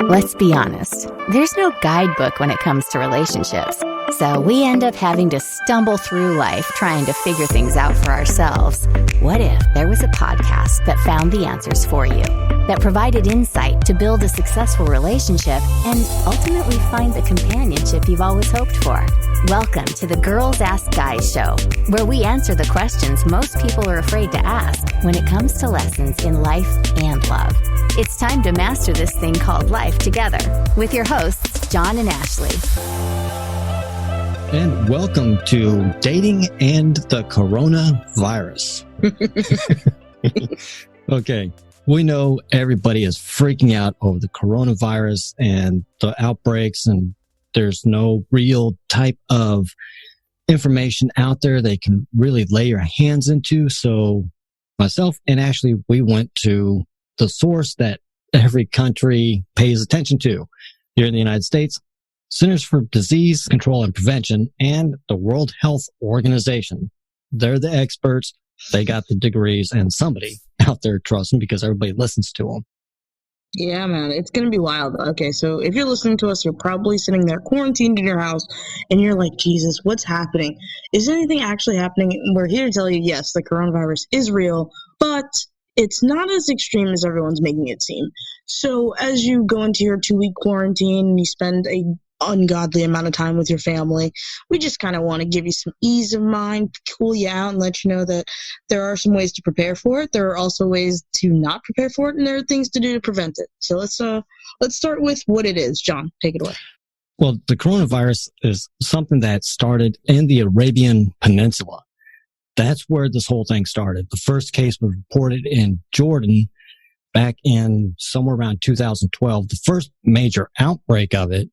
Let's be honest, there's no guidebook when it comes to relationships. So we end up having to stumble through life trying to figure things out for ourselves. What if there was a podcast that found the answers for you, that provided insight to build a successful relationship and ultimately find the companionship you've always hoped for? Welcome to the Girls Ask Guys show, where we answer the questions most people are afraid to ask when it comes to lessons in life and love. It's time to master this thing called life together with your hosts, John and Ashley. And welcome to Dating and the Coronavirus. Okay, we know everybody is freaking out over the coronavirus and the outbreaks, and there's no real type of information out there they can really lay your hands into. So myself and Ashley, we went to the source that every country pays attention to here in the United States: Centers for Disease Control and Prevention and the World Health Organization. They're the experts. They got the degrees, and somebody out there trusts them because everybody listens to them. Yeah, man, it's going to be wild. Okay, so if you're listening to us, you're probably sitting there quarantined in your house, and you're like, Jesus, what's happening? Is anything actually happening? And we're here to tell you, yes, the coronavirus is real, but it's not as extreme as everyone's making it seem. So as you go into your 2-week quarantine, you spend a ungodly amount of time with your family, we just kind of want to give you some ease of mind, cool you out, and let you know that there are some ways to prepare for it. There are also ways to not prepare for it, and there are things to do to prevent it. So let's start with what it is. John, take it away. Well, the coronavirus is something that started in the Arabian Peninsula. That's where this whole thing started. The first case was reported in Jordan back in somewhere around 2012. The first major outbreak of it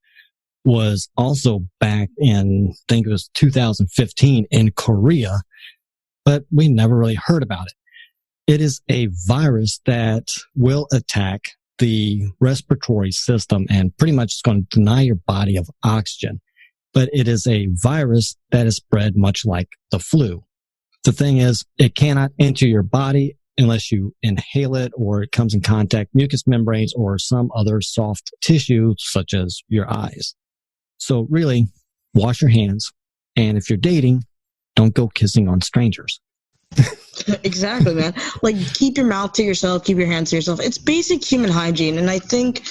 was also back in, I think it was 2015 in Korea, but we never really heard about it. It is a virus that will attack the respiratory system and pretty much is going to deny your body of oxygen. But it is a virus that is spread much like the flu. The thing is, it cannot enter your body unless you inhale it or it comes in contact with mucous membranes or some other soft tissue such as your eyes. So really, wash your hands. And if you're dating, don't go kissing on strangers. Exactly, man. Like, keep your mouth to yourself, keep your hands to yourself. It's basic human hygiene. And I think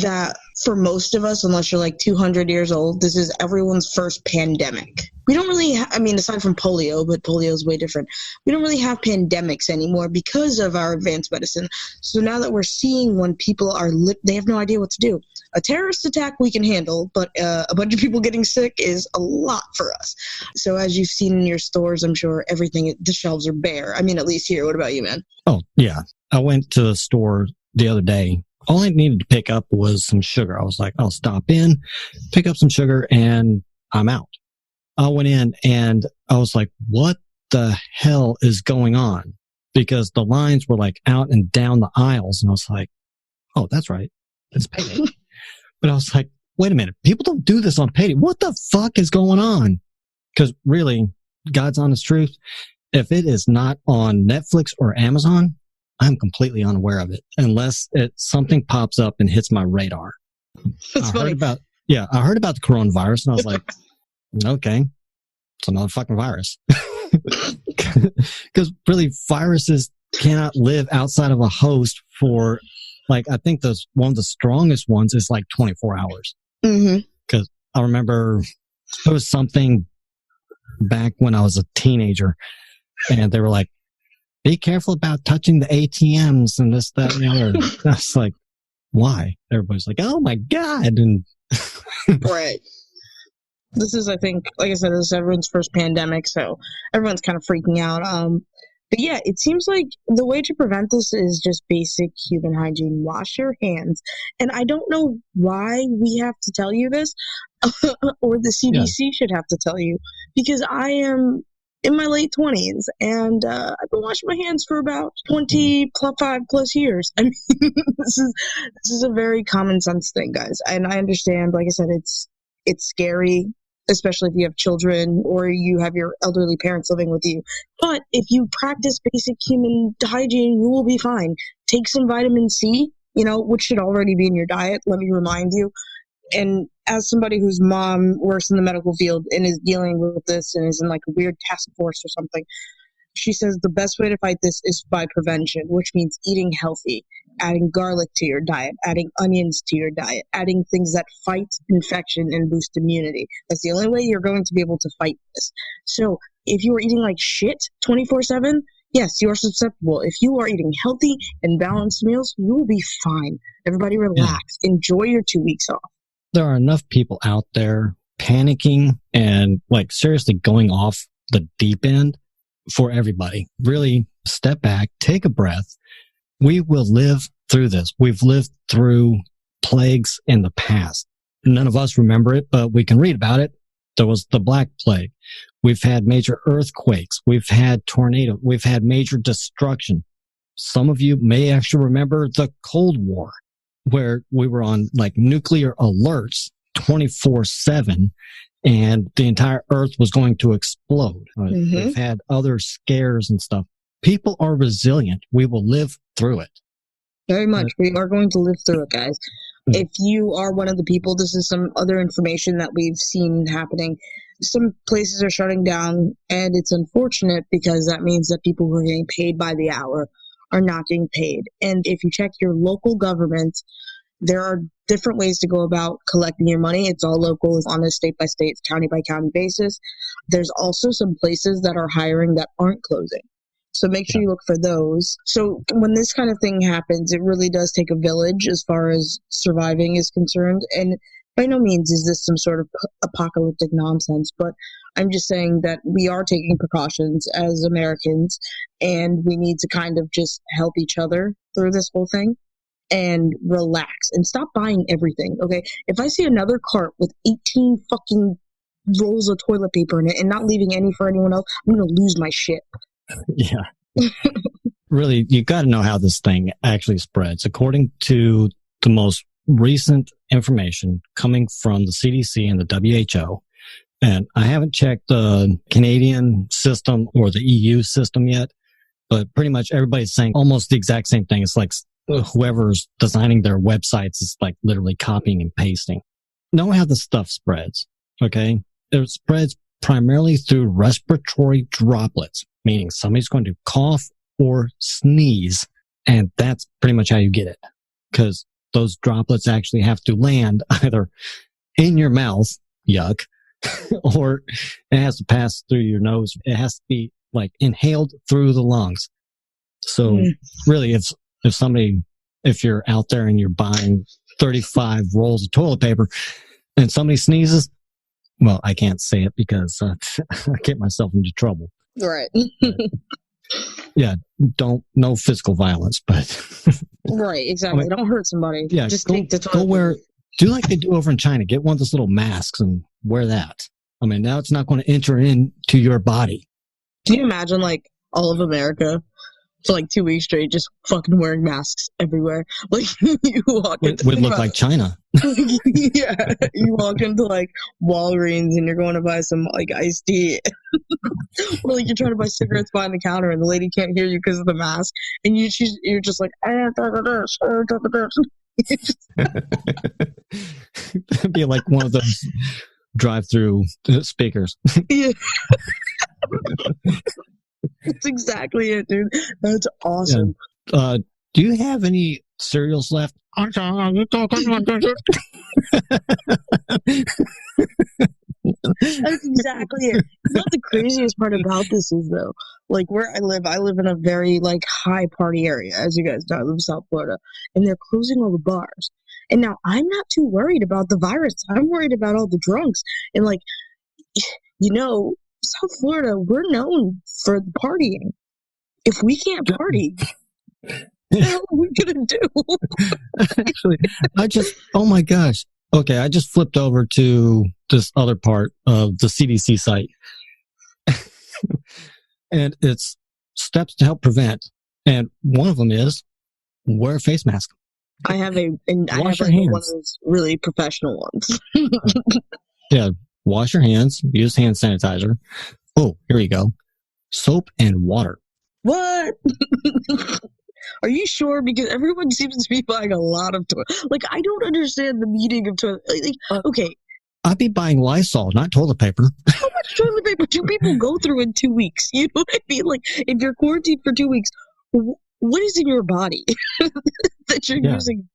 that for most of us, unless you're like 200 years old, this is everyone's first pandemic. We don't really, aside from polio, but polio is way different. We don't really have pandemics anymore because of our advanced medicine. So now that we're seeing when people are, they have no idea what to do. A terrorist attack we can handle, but a bunch of people getting sick is a lot for us. So as you've seen in your stores, I'm sure the shelves are bare. I mean, at least here. What about you, man? Oh, yeah. I went to the store the other day. All I needed to pick up was some sugar. I was like, I'll stop in, pick up some sugar, and I'm out. I went in and I was like, what the hell is going on? Because the lines were like out and down the aisles. And I was like, oh, that's right. It's payday. But I was like, wait a minute. People don't do this on payday. What the fuck is going on? Because really, God's honest truth, if it is not on Netflix or Amazon, I'm completely unaware of it unless something pops up and hits my radar. That's funny. I heard about the coronavirus and I was like, okay, it's another fucking virus. Because really, viruses cannot live outside of a host for, like, I think one of the strongest ones is like 24 hours. Mm-hmm. Because I remember there was something back when I was a teenager and they were like, be careful about touching the ATMs and this, that, and the other. I was like, why? Everybody's like, oh my God. And right. This is, I think, like I said, this is everyone's first pandemic, so everyone's kind of freaking out. But yeah, it seems like the way to prevent this is just basic human hygiene. Wash your hands. And I don't know why we have to tell you this, or the CDC should have to tell you, because I am in my late 20s, and I've been washing my hands for about 25 plus years. I mean, this is a very common sense thing, guys. And I understand, like I said, it's scary, especially if you have children or you have your elderly parents living with you. But if you practice basic human hygiene, you will be fine. Take some vitamin C. which should already be in your diet. Let me remind you. And as somebody whose mom works in the medical field and is dealing with this and is in like a weird task force or something, she says the best way to fight this is by prevention, which means eating healthy, adding garlic to your diet, adding onions to your diet, adding things that fight infection and boost immunity. That's the only way you're going to be able to fight this. So if you are eating like shit 24/7, yes, you are susceptible. If you are eating healthy and balanced meals, you will be fine. Everybody relax. Yeah. Enjoy your 2 weeks off. There are enough people out there panicking and like seriously going off the deep end for everybody. Really step back, take a breath. We will live through this. We've lived through plagues in the past. None of us remember it, but we can read about it. There was the Black Plague. We've had major earthquakes. We've had tornadoes. We've had major destruction. Some of you may actually remember the Cold War, where we were on like nuclear alerts 24/7 and the entire earth was going to explode. Mm-hmm. We've had other scares and stuff. People are resilient. We will live through it. Very much. We are going to live through it, guys. If you are one of the people, this is some other information that we've seen happening. Some places are shutting down, and it's unfortunate because that means that people who are getting paid by the hour are not getting paid. And if you check your local government, there are different ways to go about collecting your money. It's all local, on a state-by-state, county-by-county basis. There's also some places that are hiring that aren't closing. So make sure you look for those. So when this kind of thing happens, it really does take a village as far as surviving is concerned. And by no means is this some sort of apocalyptic nonsense, but I'm just saying that we are taking precautions as Americans, and we need to kind of just help each other through this whole thing and relax and stop buying everything, okay? If I see another cart with 18 fucking rolls of toilet paper in it and not leaving any for anyone else, I'm going to lose my shit. Yeah. Really, you got to know how this thing actually spreads. According to the most recent information coming from the CDC and the WHO, and I haven't checked the Canadian system or the EU system yet, but pretty much everybody's saying almost the exact same thing. It's like whoever's designing their websites is like literally copying and pasting. Know how the stuff spreads, okay? It spreads primarily through respiratory droplets, meaning somebody's going to cough or sneeze, and that's pretty much how you get it, because those droplets actually have to land either in your mouth, yuck, or it has to pass through your nose. It has to be like inhaled through the lungs. So really, if you're out there and you're buying 35 rolls of toilet paper and somebody sneezes, well, I can't say it because I get myself into trouble. Right. Yeah, no physical violence, but right, exactly. I mean, don't hurt somebody. Yeah, just do like they do over in China. Get one of those little masks and wear that. I mean, now it's not going to enter into your body. Can you imagine like all of America for like 2 weeks straight just fucking wearing masks everywhere? Like you walk into we'd look like China. Yeah, you walk into like Walgreens and you're going to buy some like iced tea. Or like you're trying to buy cigarettes behind the counter and the lady can't hear you because of the mask, and you're just like, It'd be like one of those drive-through speakers. Yeah. That's exactly it, dude. That's awesome. Yeah. Do you have any cereals left? That's exactly it. What the craziest part about this is, though, like where I live in a very like high party area, as you guys know. I live in South Florida, and they're closing all the bars. And now I'm not too worried about the virus. I'm worried about all the drunks. And like, South Florida, we're known for partying. If we can't party, what the hell are we gonna do? Actually, oh my gosh. Okay, I just flipped over to this other part of the CDC site. And it's steps to help prevent. And one of them is wear a face mask. I have one of those really professional ones. Yeah, wash your hands, use hand sanitizer. Oh, here you go. Soap and water. What? Are you sure? Because everyone seems to be buying a lot of toilet. Like, I don't understand the meaning of toilet. Like, okay, I'd be buying Lysol, not toilet paper. how much toilet paper do people go through in 2 weeks? You know what I mean? Like, if you're quarantined for 2 weeks, what is in your body that you're using?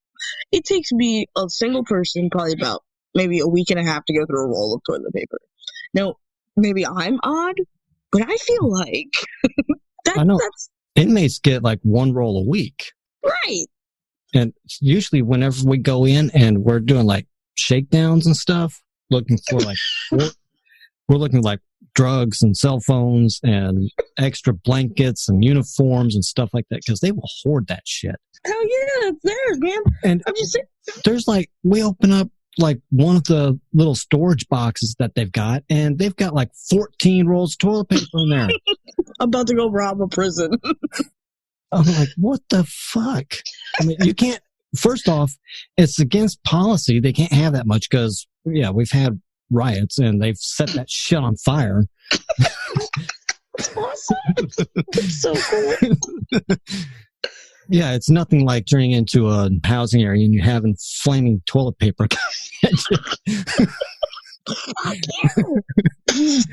It takes me, a single person, probably about maybe a week and a half to go through a roll of toilet paper. Now, maybe I'm odd, but I feel like I know. that's Inmates get like one roll a week. right. And usually whenever we go in and we're doing like shakedowns and stuff, looking for like, we're looking like drugs and cell phones and extra blankets and uniforms and stuff like that, because they will hoard that shit. Hell yeah, it's theirs, man. And I'm just saying. there's like, we open up like one of the little storage boxes that they've got, and they've got like 14 rolls of toilet paper in there. I'm about to go rob a prison. I'm like, what the fuck? I mean, you can't, first off, it's against policy. They can't have that much because, yeah, we've had riots and they've set that shit on fire. That's awesome. That's so cool. Yeah, it's nothing like turning into a housing area and you're having flaming toilet paper. Fuck you. It's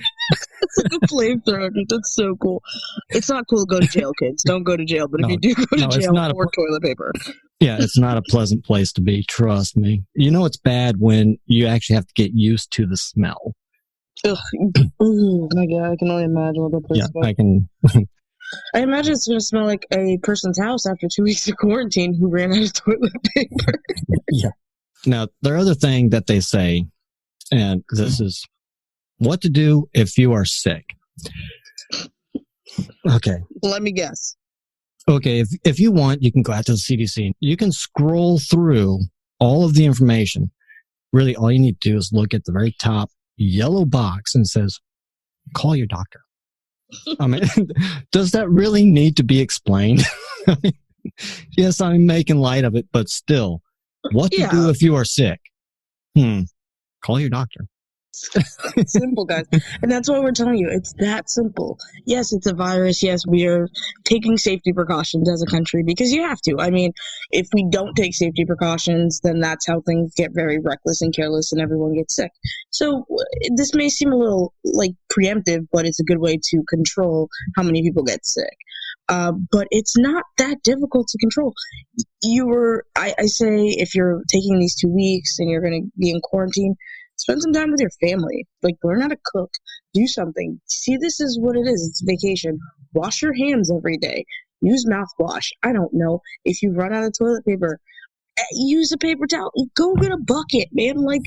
like a flamethrower, dude. That's so cool. It's not cool to go to jail, kids. Don't go to jail. But if you do go to jail, for toilet paper. Yeah, it's not a pleasant place to be. Trust me. You know it's bad when you actually have to get used to the smell. Ugh. Oh my god, I can only imagine what that place is like. I can. I imagine it's going to smell like a person's house after 2 weeks of quarantine who ran out of toilet paper. Yeah. Now, the other thing that they say, and this is what to do if you are sick. Okay. Let me guess. Okay, if you want, you can go out to the CDC. You can scroll through all of the information. Really, all you need to do is look at the very top yellow box and it says, call your doctor. I mean, does that really need to be explained? Yes, I'm making light of it, but still, what to do if you are sick? Call your doctor. It's simple, guys. And that's why we're telling you. It's that simple. Yes, it's a virus. Yes, we are taking safety precautions as a country because you have to. I mean, if we don't take safety precautions, then that's how things get very reckless and careless and everyone gets sick. So this may seem a little like preemptive, but it's a good way to control how many people get sick. But it's not that difficult to control. I say if you're taking these 2 weeks and you're going to be in quarantine, spend some time with your family. Like, learn how to cook. Do something. See, this is what it is. It's vacation. Wash your hands every day. Use mouthwash. I don't know. If you run out of toilet paper, use a paper towel. Go get a bucket, man. Like,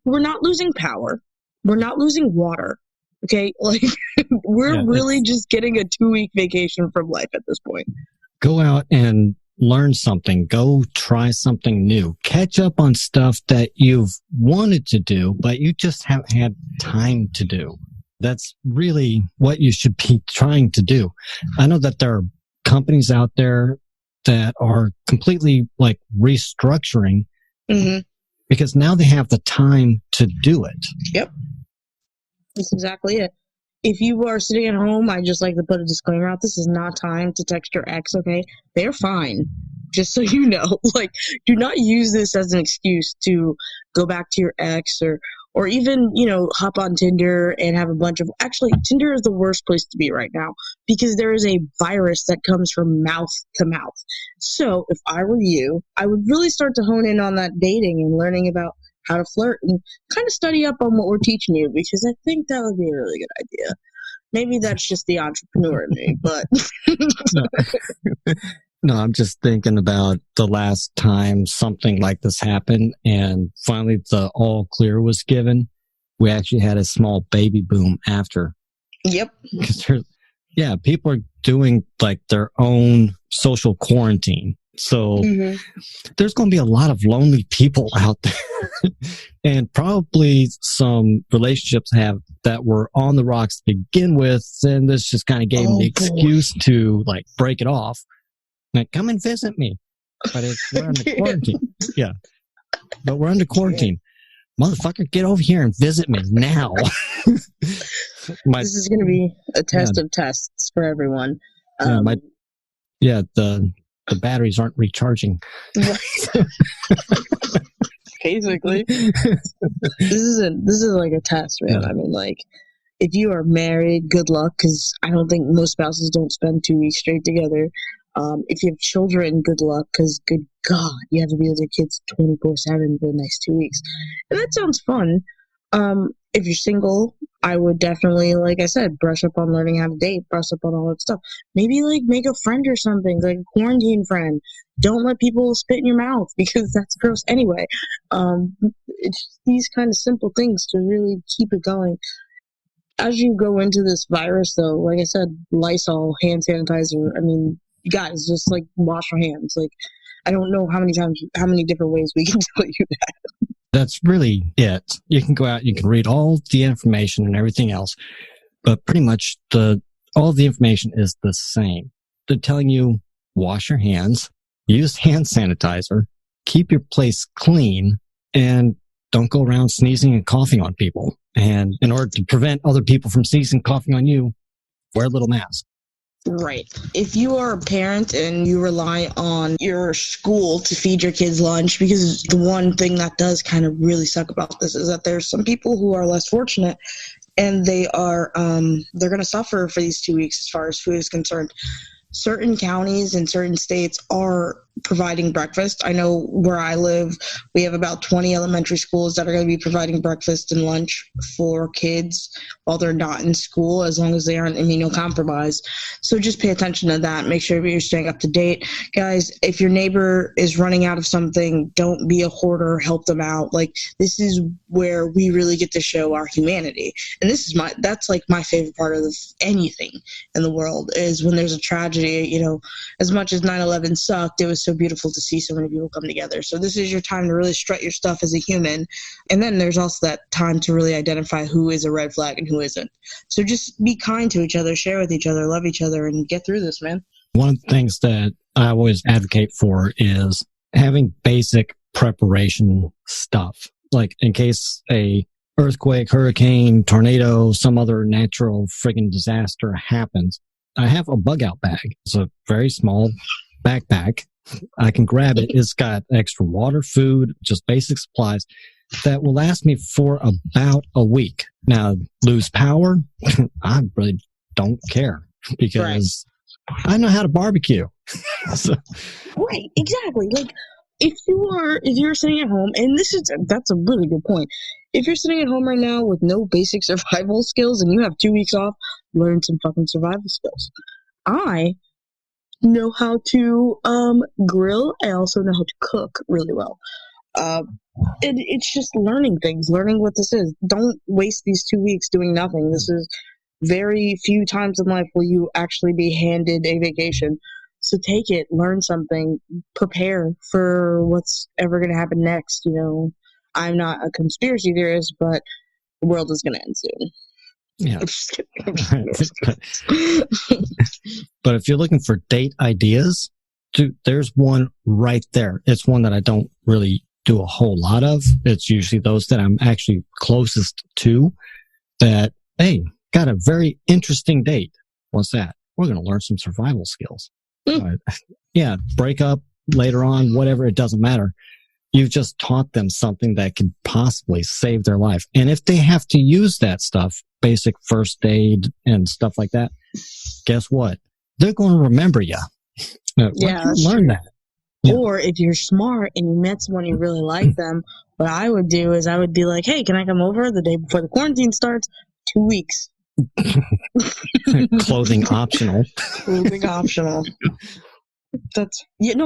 we're not losing power. We're not losing water. Okay? Like, we're really just getting a 2-week vacation from life at this point. Go out and learn something. Go try something new. Catch up on stuff that you've wanted to do, but you just haven't had time to do. That's really what you should be trying to do. I know that there are companies out there that are completely like restructuring because now they have the time to do it. Yep. That's exactly it. If you are sitting at home, I just like to put a disclaimer out. This is not time to text your ex, okay? They're fine. Just so you know. Like, do not use this as an excuse to go back to your ex or even, hop on Tinder and have a bunch of... Actually, Tinder is the worst place to be right now because there is a virus that comes from mouth to mouth. So, if I were you, I would really start to hone in on that dating and learning about how to flirt and kind of study up on what we're teaching you because I think that would be a really good idea. Maybe that's just the entrepreneur in me, but... No, I'm just thinking about the last time something like this happened and finally the all clear was given. We actually had a small baby boom after. Yep. Because people are doing like their own social quarantine. So there's going to be a lot of lonely people out there and probably some relationships that were on the rocks to begin with. And this just kind of gave them the excuse to like break it off. Like, come and visit me. But we're under quarantine. Yeah. But we're under quarantine. Motherfucker, get over here and visit me now. This is going to be a test of tests for everyone. Yeah, the batteries aren't recharging. Basically, this is like a test, man. Yeah. I mean, like, if you are married, good luck, because I don't think most spouses don't spend 2 weeks straight together. If you have children, good luck, because good God, you have to be with your kids 24/7 for the next 2 weeks, and that sounds fun. If you're single, I would definitely, like I said, brush up on learning how to date, brush up on all that stuff. Maybe like make a friend or something, like a quarantine friend. Don't let people spit in your mouth because that's gross anyway. It's these kind of simple things to really keep it going. As you go into this virus, though, like I said, Lysol, hand sanitizer. I mean, guys, just like wash your hands. Like, I don't know how many different ways we can tell you that. That's really it. You can go out, you can read all the information and everything else, but pretty much all the information is the same. They're telling you, wash your hands, use hand sanitizer, keep your place clean, and don't go around sneezing and coughing on people. And in order to prevent other people from sneezing and coughing on you, wear a little mask. Right. If you are a parent and you rely on your school to feed your kids lunch, because the one thing that does kind of really suck about this is that there's some people who are less fortunate and they're going to suffer for these 2 weeks as far as food is concerned. Certain counties and certain states are providing breakfast. I know where I live, we have about 20 elementary schools that are going to be providing breakfast and lunch for kids while they're not in school, as long as they aren't immunocompromised. So just pay attention to that. Make sure you're staying up to date. Guys, if your neighbor is running out of something, don't be a hoarder. Help them out. Like, this is where we really get to show our humanity. And that's like my favorite part of anything in the world is when there's a tragedy. You know, as much as 9/11 sucked, it was so beautiful to see so many people come together. So this is your time to really strut your stuff as a human. And then there's also that time to really identify who is a red flag and who isn't. So just be kind to each other, share with each other, love each other, and get through this, man. One of the things that I always advocate for is having basic preparation stuff. Like in case a earthquake, hurricane, tornado, some other natural friggin' disaster happens, I have a bug out bag. It's a very small backpack. I can grab it. It's got extra water, food, just basic supplies that will last me for about a week. Now, lose power, I really don't care because I know how to barbecue. So. Right, exactly. Like, if you're sitting at home, and that's a really good point. If you're sitting at home right now with no basic survival skills and you have 2 weeks off, learn some fucking survival skills. I know how to grill. I also know how to cook really well. It's just learning things, learning what this is. Don't waste these 2 weeks doing nothing. This is very few times in life will you actually be handed a vacation. So take it, learn something, prepare for what's ever going to happen next. You know, I'm not a conspiracy theorist, but the world is going to end soon. Yeah. But if you're looking for date ideas, there's one right there. It's one that I don't really do a whole lot of. It's usually those that I'm actually closest to that, hey, got a very interesting date. What's that? We're going to learn some survival skills. Yeah, break up later on, whatever, it doesn't matter. You've just taught them something that could possibly save their life. And if they have to use that stuff, basic first aid and stuff like that, guess what? They're going to remember you. Yeah, learn that. Yeah. Or if you're smart and you met someone you really like them, what I would do is I would be like, hey, can I come over the day before the quarantine starts? 2 weeks. Clothing optional. Clothing optional.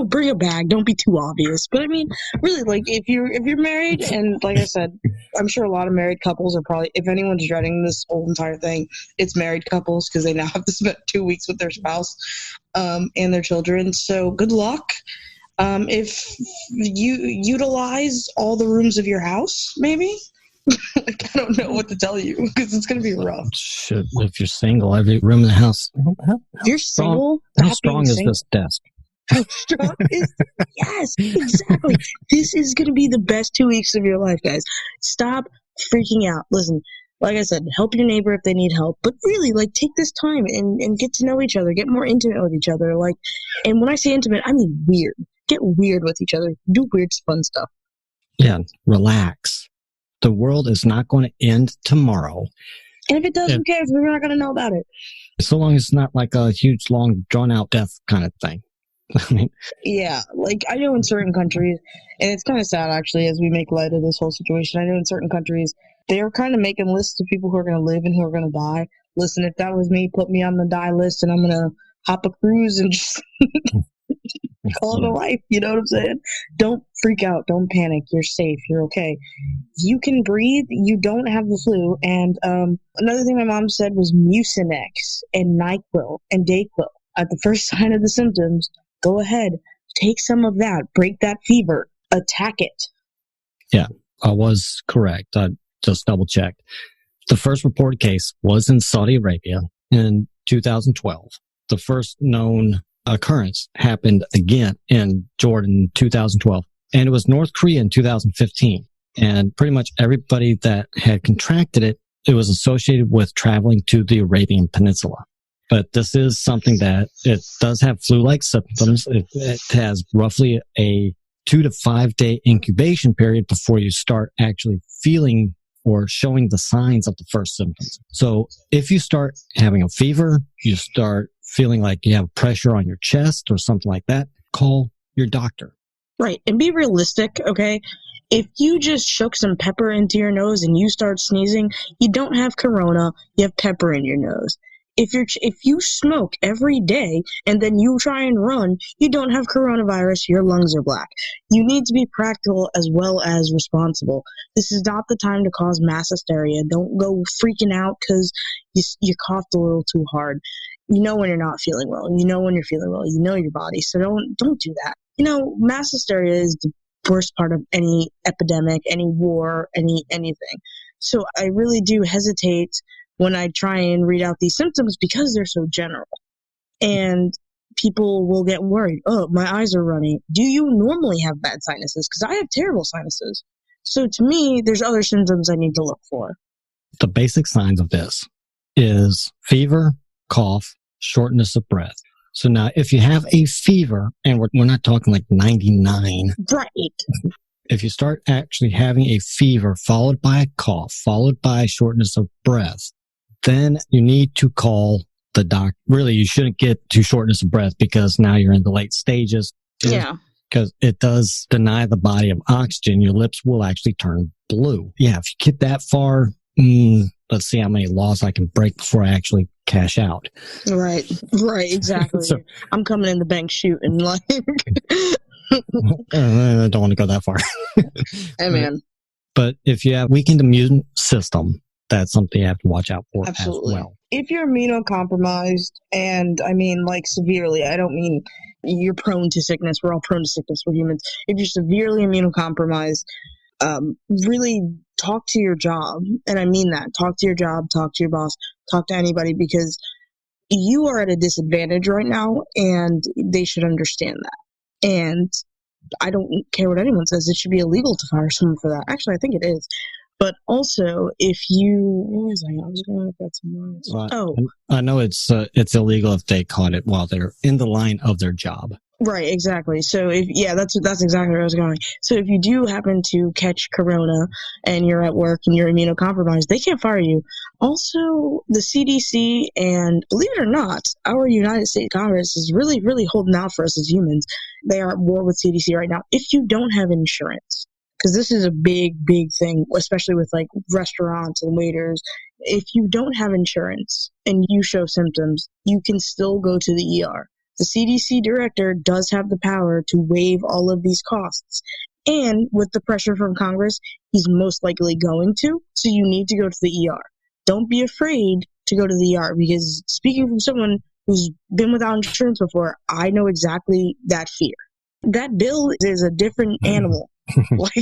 Bring a bag. Don't be too obvious. But I mean, really, like if you're married, and like I said, I'm sure a lot of married couples are probably, if anyone's dreading this whole entire thing, it's married couples because they now have to spend 2 weeks with their spouse and their children. So good luck. If you utilize all the rooms of your house, maybe. Like, I don't know what to tell you because it's going to be rough. Shit, if you're single, every room in the house. If you're single, how strong is this desk? How strong is yes, exactly. This is going to be the best 2 weeks of your life, guys. Stop freaking out. Listen, like I said, help your neighbor if they need help. But really, like, take this time and get to know each other, get more intimate with each other. Like, and when I say intimate, I mean weird. Get weird with each other. Do weird, fun stuff. Yeah, relax. The world is not going to end tomorrow. And if it does, who cares? We're not going to know about it. So long as it's not like a huge, long, drawn-out death kind of thing. I mean, yeah, like I know in certain countries, and it's kind of sad actually as we make light of this whole situation. I know in certain countries, they're kind of making lists of people who are going to live and who are going to die. Listen, if that was me, put me on the die list and I'm going to hop a cruise and just call it a life. You know what I'm saying? Don't freak out. Don't panic. You're safe. You're okay. You can breathe. You don't have the flu. And another thing my mom said was Mucinex and NyQuil and DayQuil. At the first sign of the symptoms, go ahead. Take some of that. Break that fever. Attack it. Yeah, I was correct. I just double checked. The first reported case was in Saudi Arabia in 2012. The first known occurrence happened again in Jordan in 2012. And it was North Korea in 2015. And pretty much everybody that had contracted it, it was associated with traveling to the Arabian Peninsula. But this is something that it does have flu-like symptoms. It has roughly a 2 to 5 day incubation period before you start actually feeling or showing the signs of the first symptoms. So if you start having a fever, you start feeling like you have pressure on your chest or something like that, call your doctor. Right. And be realistic, okay? If you just shook some pepper into your nose and you start sneezing, you don't have corona, you have pepper in your nose. If you smoke every day and then you try and run, you don't have coronavirus, your lungs are black. You need to be practical as well as responsible. This is not the time to cause mass hysteria. Don't go freaking out because you coughed a little too hard. You know when you're not feeling well. You know when you're feeling well. You know your body. So don't do that. You know, mass hysteria is the worst part of any epidemic, any war, anything. So I really do hesitate when I try and read out these symptoms because they're so general. And people will get worried. Oh, my eyes are running. Do you normally have bad sinuses? Because I have terrible sinuses. So to me, there's other symptoms I need to look for. The basic signs of this is fever, cough, shortness of breath. So now if you have a fever, and we're not talking like 99. Right. If you start actually having a fever followed by a cough, followed by shortness of breath, then you need to call the doctor. Really, you shouldn't get to shortness of breath because now you're in the late stages. Yeah. Because it does deny the body of oxygen. Your lips will actually turn blue. Yeah, if you get that far, let's see how many laws I can break before I actually cash out. Right, exactly. So, I'm coming in the bank shooting like... I don't want to go that far. Hey, man. But if you have weakened immune system, that's something you have to watch out for. Absolutely. As well. If you're immunocompromised, and I mean like severely, I don't mean you're prone to sickness. We're all prone to sickness with humans. If you're severely immunocompromised, really talk to your job. And I mean that. Talk to your job, talk to your boss, talk to anybody, because you are at a disadvantage right now, and they should understand that. And I don't care what anyone says. It should be illegal to fire someone for that. Actually, I think it is. But also, if you... Where was I? I was going to look at somewhere else. I know it's illegal if they caught it while they're in the line of their job. Right, exactly. So that's exactly where I was going. So if you do happen to catch corona and you're at work and you're immunocompromised, they can't fire you. Also, the CDC, and believe it or not, our United States Congress is really, really holding out for us as humans. They are at war with CDC right now. If you don't have insurance, because this is a big, big thing, especially with like restaurants and waiters. If you don't have insurance and you show symptoms, you can still go to the ER. The CDC director does have the power to waive all of these costs. And with the pressure from Congress, he's most likely going to. So you need to go to the ER. Don't be afraid to go to the ER, because speaking from someone who's been without insurance before, I know exactly that fear. That bill is a different animal. Like,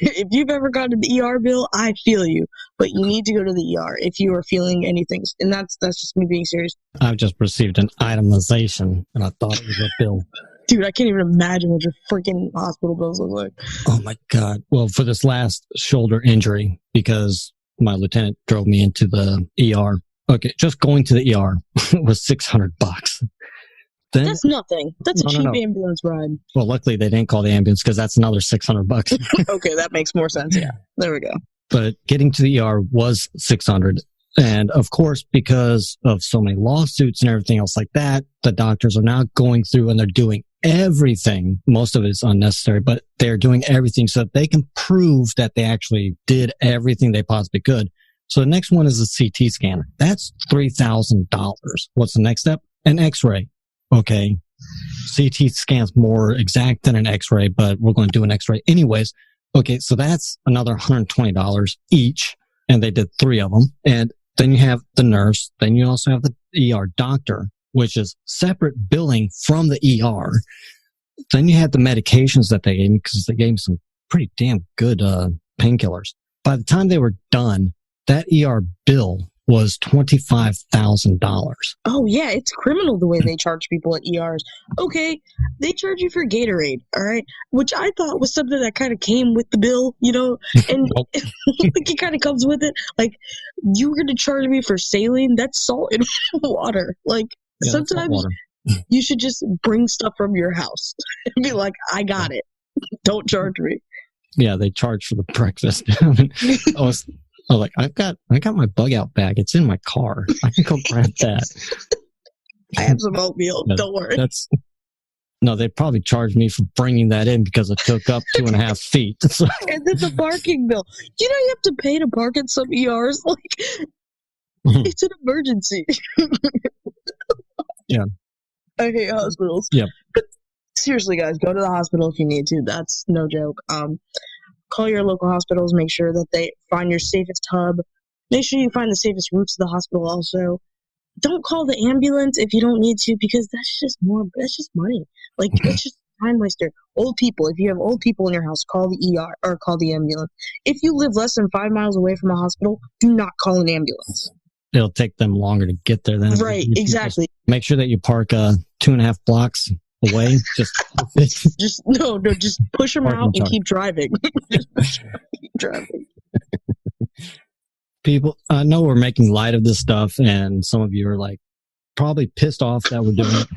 if you've ever gotten the ER bill, I feel you. But you need to go to the ER if you are feeling anything. And that's just me being serious. I've just received an itemization, and I thought it was a bill. Dude, I can't even imagine what your freaking hospital bills look like. Oh, my God. Well, for this last shoulder injury, because my lieutenant drove me into the ER. Okay, just going to the ER was $600. Then, that's nothing. That's a cheap ambulance ride. Well, luckily they didn't call the ambulance because that's another $600. Okay, that makes more sense. Yeah, there we go. But getting to the ER was $600. And of course, because of so many lawsuits and everything else like that, the doctors are now going through and they're doing everything. Most of it is unnecessary, but they're doing everything so that they can prove that they actually did everything they possibly could. So the next one is a CT scanner. That's $3,000. What's the next step? An X-ray. Okay. CT scan's more exact than an X-ray, but we're going to do an X-ray anyways. Okay. So that's another $120 each. And they did 3 of them. And then you have the nurse. Then you also have the ER doctor, which is separate billing from the ER. Then you had the medications that they gave me because they gave me some pretty damn good painkillers. By the time they were done, that ER bill was $25,000. Oh, yeah, it's criminal the way they charge people at ERs. Okay, they charge you for Gatorade, all right? Which I thought was something that kind of came with the bill, you know? And it kind of comes with it. Like, you were going to charge me for saline? That's salt in water. Like, yeah, sometimes you should just bring stuff from your house and be like, I got it. Don't charge me. Yeah, they charge for the breakfast. I was like, I got my bug out bag. It's in my car. I can go grab that. I have some oatmeal. Don't worry. No, they probably charged me for bringing that in because it took up 2.5 feet. So. And then the parking bill. You know you have to pay to park in some ERs? Like, it's an emergency. Yeah. I hate hospitals. Yeah. But seriously, guys, go to the hospital if you need to. That's no joke. Call your local hospitals. Make sure that they find your safest hub. Make sure you find the safest routes to the hospital also. Don't call the ambulance if you don't need to because that's just money. Like, it's just a time waster. Old people, if you have old people in your house, call the ER or call the ambulance. If you live less than 5 miles away from a hospital, do not call an ambulance. It'll take them longer to get there than right, exactly. Make sure that you park 2.5 blocks away. Just push them out and keep driving. Just push them out and keep driving. People, I know we're making light of this stuff, and some of you are like probably pissed off that we're doing it.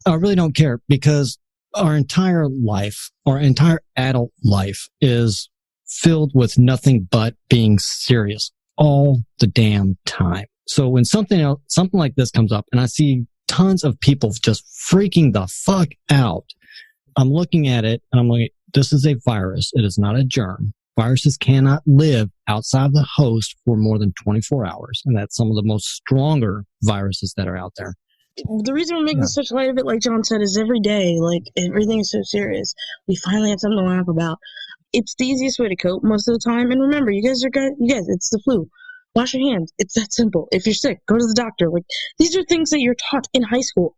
I really don't care because our entire life, our entire adult life is filled with nothing but being serious all the damn time. So when something like this comes up and I see tons of people just freaking the fuck out, I'm looking at it and I'm like, this is a virus. It is not a germ. Viruses cannot live outside of the host for more than 24 hours. And that's some of the most stronger viruses that are out there. The reason we're making such light of it, like John said, is every day, like, everything is so serious. We finally have something to laugh about. It's the easiest way to cope most of the time. And remember, you guys, it's the flu. Wash your hands. It's that simple. If you're sick, go to the doctor. Like, these are things that you're taught in high school.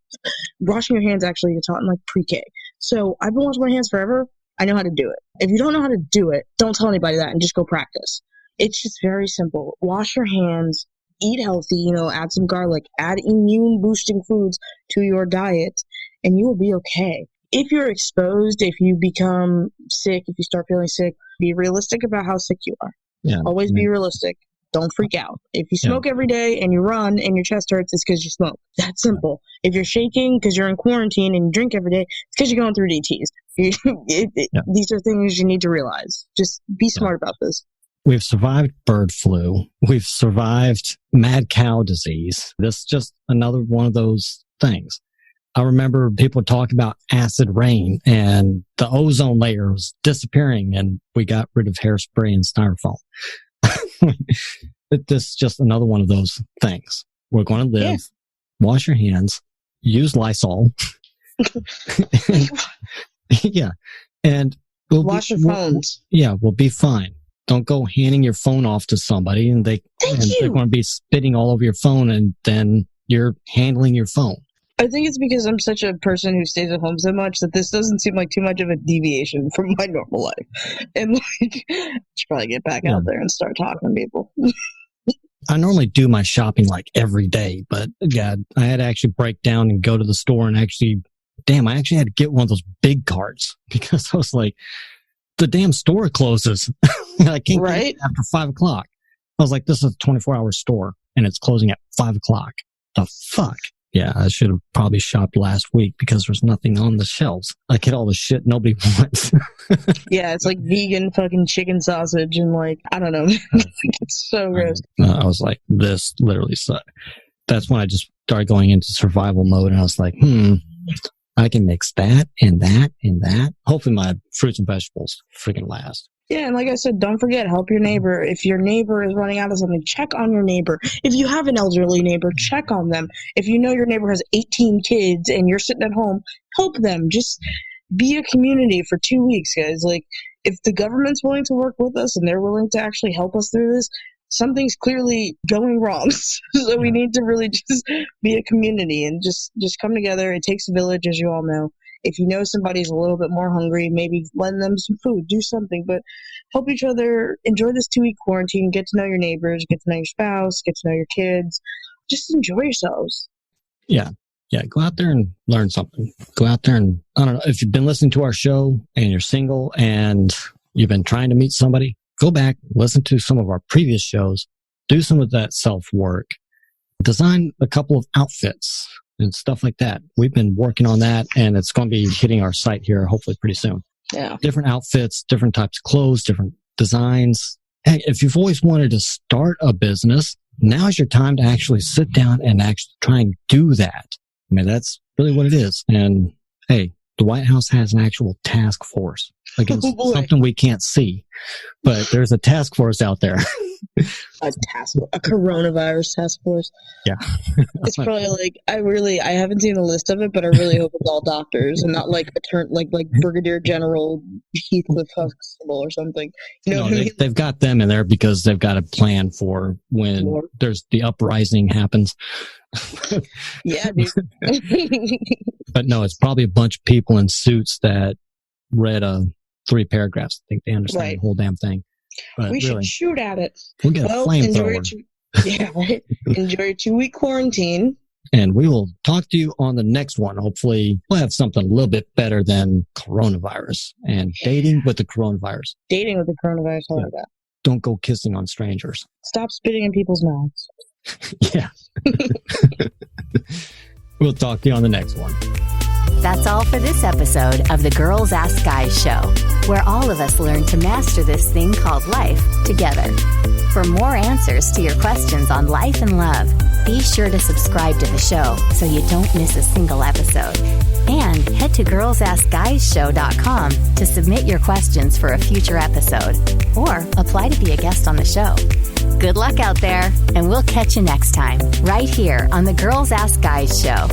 Washing your hands, actually, you're taught in, like, pre-K. So I've been washing my hands forever. I know how to do it. If you don't know how to do it, don't tell anybody that and just go practice. It's just very simple. Wash your hands. Eat healthy, add some garlic, add immune boosting foods to your diet, and you will be okay. If you're exposed, if you become sick, if you start feeling sick, be realistic about how sick you are. Yeah, always be realistic. Don't freak out. If you smoke every day and you run and your chest hurts, it's because you smoke. That's simple. If you're shaking because you're in quarantine and you drink every day, it's because you're going through DTs. These are things you need to realize. Just be smart about this. We've survived bird flu. We've survived mad cow disease. This is just another one of those things. I remember people talk about acid rain and the ozone layer was disappearing and we got rid of hairspray and styrofoam. This is just another one of those things. We're going to live, wash your hands, use Lysol. And wash your phones. We'll be fine. Don't go handing your phone off to somebody and they're going to be spitting all over your phone and then you're handling your phone. I think it's because I'm such a person who stays at home so much that this doesn't seem like too much of a deviation from my normal life. And I should probably get back out there and start talking to people. I normally do my shopping like every day, but God, I had to actually break down and go to the store and I actually had to get one of those big carts because I was like, the damn store closes. I can't get it after 5 o'clock. I was like, this is a 24-hour store and it's closing at 5 o'clock. The fuck? Yeah, I should have probably shopped last week because there's nothing on the shelves. I get all the shit nobody wants. Yeah, it's like vegan fucking chicken sausage and like, I don't know. It's so gross. I was like, this literally sucks. That's when I just started going into survival mode and I was like, I can mix that and that and that. Hopefully my fruits and vegetables freaking last. Yeah, and like I said, don't forget, help your neighbor. If your neighbor is running out of something, check on your neighbor. If you have an elderly neighbor, check on them. If you know your neighbor has 18 kids and you're sitting at home, help them. Just be a community for 2 weeks, guys. Like, if the government's willing to work with us and they're willing to actually help us through this, something's clearly going wrong. So we need to really just be a community and just come together. It takes a village, as you all know. If you know somebody's a little bit more hungry, maybe lend them some food, do something, but help each other. Enjoy this 2-week quarantine. Get to know your neighbors, get to know your spouse, get to know your kids. Just enjoy yourselves. Yeah. Go out there and learn something. Go out there and, I don't know, if you've been listening to our show and you're single and you've been trying to meet somebody, go back, listen to some of our previous shows, do some of that self-work, design a couple of outfits and stuff like that. We've been working on that, and it's going to be hitting our site here hopefully pretty soon. Yeah. Different outfits, different types of clothes, different designs. Hey, if you've always wanted to start a business, now's your time to actually sit down and actually try and do that. I mean, that's really what it is. And hey, the White House has an actual task force against something we can't see, but there's a task force out there. A coronavirus task force. Yeah. It's probably like, I haven't seen the list of it, but I really hope it's all doctors and not like like Brigadier General Heathcliff Huxtable or something. You know what I mean? They've got them in there because they've got a plan for when there's the uprising happens. Yeah, dude. But no, it's probably a bunch of people in suits that read 3 paragraphs. I think they understand the whole damn thing. But we should shoot at it. We'll get a flamethrower. Enjoy your 2-week quarantine. And we will talk to you on the next one. Hopefully, we'll have something a little bit better than coronavirus and dating with the coronavirus. Dating with the coronavirus, I like that. Don't go kissing on strangers. Stop spitting in people's mouths. Yeah. We'll talk to you on the next one. That's all for this episode of the Girls Ask Guys show, where all of us learn to master this thing called life together. For more answers to your questions on life and love, be sure to subscribe to the show so you don't miss a single episode. And head to girlsaskguyshow.com to submit your questions for a future episode or apply to be a guest on the show. Good luck out there, and we'll catch you next time, right here on the Girls Ask Guys show.